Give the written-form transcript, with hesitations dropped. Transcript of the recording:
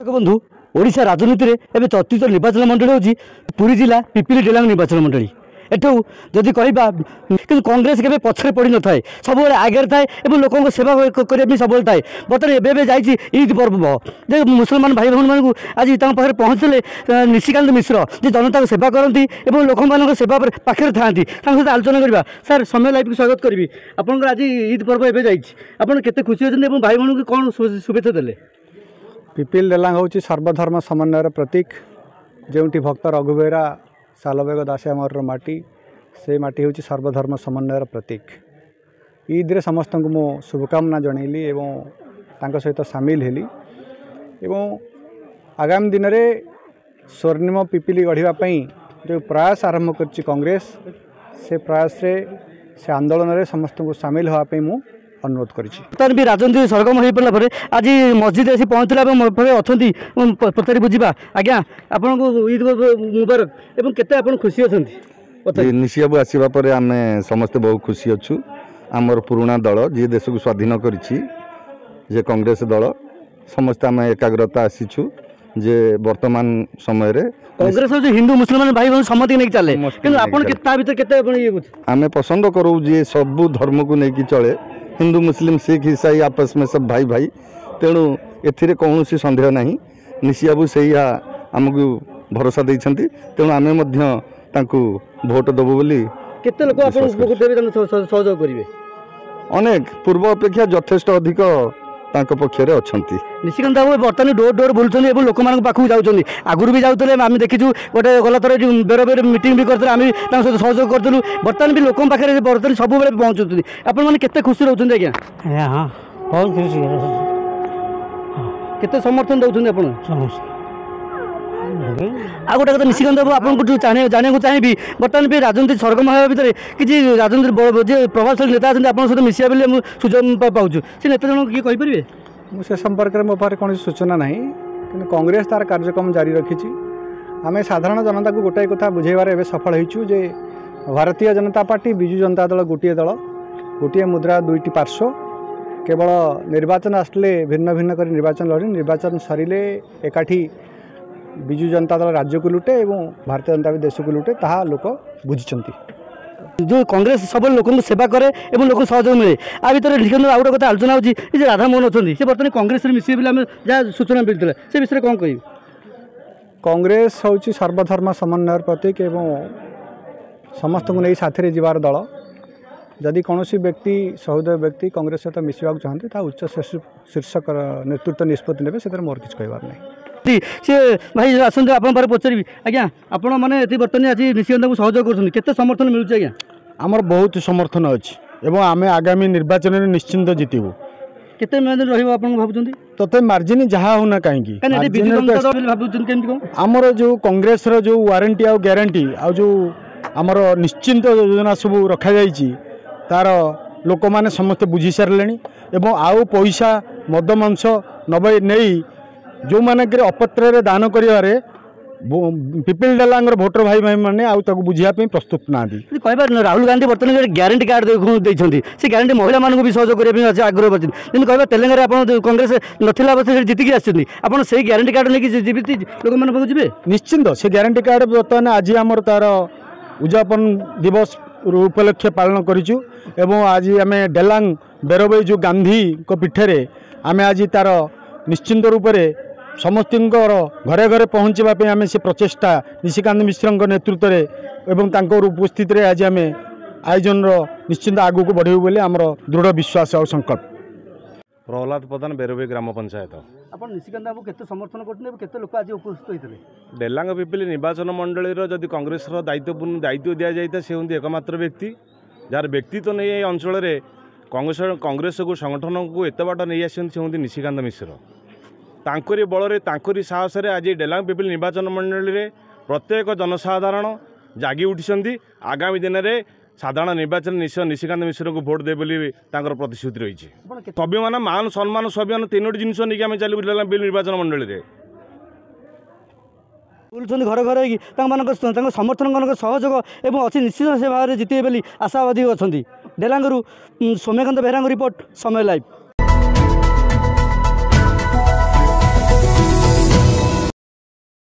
बंधु ओडिशा राजनीति में एवं चर्चित निर्वाचन मंडली हूँ पुरी जिला पिपिली डेलांग निर्वाचन मंडली एठू जदि कहवा कि कांग्रेस के पछरे पड़ न था सब आगे थाए और लोकों सेवा करने सब थाए बर्तमान एवं जाइए ईद पर्व जे मुसलमान भाई भौणी मानू आज पाखे पहुँचले निशिकांत मिश्र जी जनता को सेवा करती और लोक मान सेवा पाखे था सहित आलोचना करवा सर समय लाइफ को स्वागत करी आपंकर आज ईद पर्व एवं जाते खुशी अच्छे भाई भौणी को कौन शुभेच्छा देले। पिपिल डेलांग हूँ सर्वधर्म समन्वयर प्रतीक जो भक्त रघुबेरा सालबेग दास आमर माटी से माटी हूँ सर्वधर्म समन्वयर प्रतीक। ईद रे समस्त को मो शुभकामना जनइली एवं सहित सामिल हेली एवं आगामी दिन में स्वर्णिम पिपिली गढ़ापी जो प्रयास आरंभ कर कांग्रेस से प्रयास रे से आंदोलन में समस्त को सामिल होगापी मु अनुरोध कर भी राजनीति सरगम हो पारा आज मस्जिद आसी पहुँचला अच्छा पचारि बुझा आज्ञा आपन को ईद मुबारक एवं केते आपन खुशी अच्छा निशियाबू आसवा पर आम समस्ते बहुत खुशी अच्छु आमर पुराणा दल जी देश को स्वाधीन करिछि जे कांग्रेस दल समस्त आम एकाग्रता आसीछु जे वर्तमान समय रे कांग्रेस हिंदू मुसलमान भाई बहन सम्मति नहीं चले किंतु आपन केता भीतर केते आम पसंद करू जे सब धर्म को लेकिन चले हिंदू मुस्लिम सिख ईसाई आपस में सब भाई भाई तेणु एथिरे कौन सन्देह नहीं निशियाबू से आमको भरोसा देइछंती तेणु आमे मध्य तांको भोट देबो बोली केते लोक आपन सहयोग करिवे अनेक पूर्व अपेक्षा यथेष्ट अधिक तांको पक्षरे अछंती। निशिकांत बाबू बर्तमान डोर डोर बुलुछन एवं लोक मान पाखु जाउछन आगुरु भी जाउतले आम देखिछु गोटे गला थर बेर बेर मीटिंग भी करते आम सहित सहयोग करथुलु बर्तमान भी लोक पाखे बर्तमान सब बेले पहुँचुଛନ୍ତି आपण माने केते खुशी रहउछन आज्ञा। हां बहुत खुशी केते समर्थन दउछन आपण आ गोटे कथा निशिकांत बाबू आपको जो जाना को चाहिए बर्तमान भी राजनीति सरगम होगा भितर किसी राजनीति जे प्रभावशाली नेता अच्छे आप सहित मिसिया बोले सुझाव पाऊँ से नेता जन किए कहींपर मुझे संपर्क में मो पाखे कौन सूचना ना कि कांग्रेस तार कार्यक्रम जारी रखी आम साधारण जनता को गोटाए कथा बुझेबार एवं सफल होइछु जे भारतीय जनता पार्टी विजु जनता दल गोटे मुद्रा दुईटी पार्श्व केवल निर्वाचन आसले भिन्न भिन्न कर निर्वाचन लड़ी निर्वाचन सरिले एकाठी विजु जनता दल राज्य को लुटे और भारतीय जनता भी देश को लुटे ताहा लोक बुझी जो कांग्रेस सब लोक सेवा करे और लोक सहयोग मिले आ भर निशिकांत आउ गोटे कथा आलोचना होची जे राधामोहन अच्छी से बर्तमान कांग्रेस मिसे बोले आम जहाँ सूचना मिलता से विषय कौन कह कांग्रेस हूँ सर्वधर्म समन्वयर प्रतीक एवं समस्त को नहीं साथी जीवार दल जदि कौन व्यक्ति सहृदय व्यक्ति कांग्रेस सहित मिसवाक चाहते उच्च शीर्षक नेतृत्व निष्पत्ति ने से मोर किसी कहबार नहीं सी भाई आसते आप पचारि आज्ञा आपण मैंने बर्तमान आज निशिकांत को सहयोग कर समर्थन मिलूँ आज्ञा आमर बहुत समर्थन अच्छी एवं आम आगामी निर्वाचन में निश्चिंत जितबू केते मार्जिन रहिबो आपण भाबुचंदी तते मार्जिन जहाँ होना कहीं आमर जो कांग्रेस रो जो वारंटी आ ग्यारंटी आ जो आमर निश्चिंत योजना सब रखा जाइए तार लोक मैंने समस्ते बुझी सारे एवं आउ पैसा मद मांस नबे नहीं जो मानक अपत्र दान करें पिपिल डेलांग भोटर भाई भाई मैंने बुझापी प्रस्तुत ना कहबा राहुल गांधी बर्तमान ग्यारंटी कार्ड देखते से ग्यारंटी महिला मानक भी सहयोग करने आग्रह कर कहबा तेलंगाना आप कांग्रेस नाला बस जीतिकी आसान से ग्यारंटी कार्ड नहीं जीवित लोक मैंने जी निश्चिंत से ग्यारंटी कार्ड बर्तमान आज आम तार उद्यापन दिवस उपलक्ष्य पालन करूँ एवं आज आम डेलांग बेरबई जो गांधी को पीठे आम आज तार निश्चिंत रूप से समस्त घरे घरे पहुँचापी आम से प्रचेषा निशिकांत मिश्र नेतृत्व में उपस्थित आज आम आयोजन निश्चिंत आगू को बढ़ेबू बोले आमर दृढ़ विश्वास और संकल्प। प्रहलाद प्रधान बेरबई ग्राम पंचायत आप निशिकांत बाबू केते समर्थन करते लोक आज उपस्थित होते डेलांग पिपिली निर्वाचन मंडली जदि कांग्रेस दायित्वपूर्ण दायित्व दि जाए से हूँ एकमात्र व्यक्ति जार व्यक्तित्व नहीं अंचल कांग्रेस को संगठन को एत बाट नहीं आसती हूँ निशिकांत मिश्र तांकरी बल तांकरी साहस आज डेलांग पिपिली निर्वाचन मंडली में प्रत्येक जनसाधारण जागी उठी आगामी दिन में साधारण निर्वाचन निशिकांत मिश्र को भोट दे बोली प्रतिश्रुति रही स्वाभिमान मान सम्मान स्वाभिमान तीनोटी जिनस नहीं आम चलू डेलांग पिपिली निर्वाचन मंडली में बुलूँ घर घर समर्थन सहयोग और अच्छी निश्चित से भाव में जितने बोली आशावादी अच्छा डेलांगरू सौम्यकांत बेहरा रिपोर्ट समय लाइव।